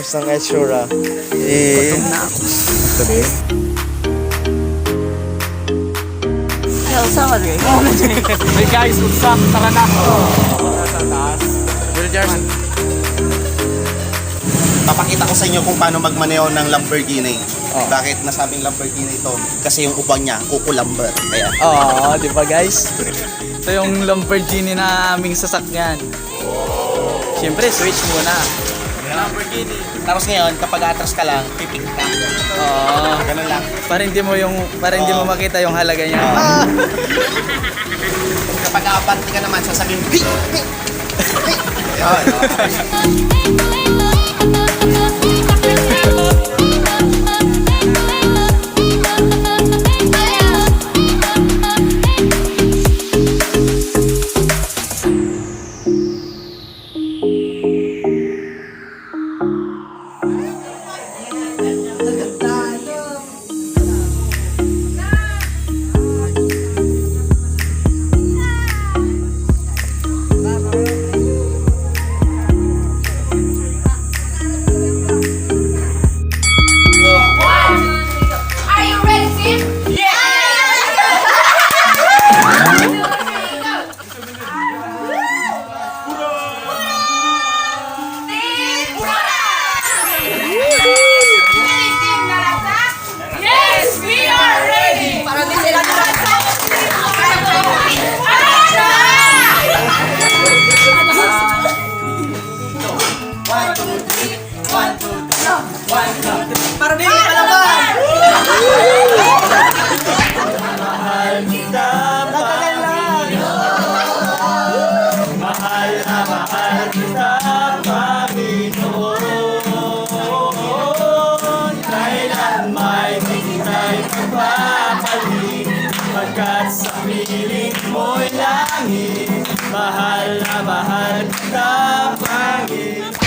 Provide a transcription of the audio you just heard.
Ayos ng itsura. Gutom na ako. Sama rin. Hey guys, what's up? Tara na. Sa taas. WEL-JARS. Papakita ko sa inyo kung paano magmaneho ng Lamborghini. Bakit nasabing Lamborghini ito? Kasi yung upang niya, kukulamber. Kaya. Oo, di ba guys? Ito yung Lamborghini na aming sasakyan. Siyempre, switch muna. Lamborghini. Tapos ngayon, kapag atras ka lang, pipik ka. Oo. Ganun lang. Para hindi mo makita yung halaga niya. Kapag aabante ka naman, sasabihin, hey! Hey! Hey! Ayun. Para din palaban! Mahal kita, Panginoon. Mahal na mahal kita, Panginoon. Kailan may di tayo magpapalit, pagkat sa piling mo'y langit. Mahal na mahal kita, Panginoon.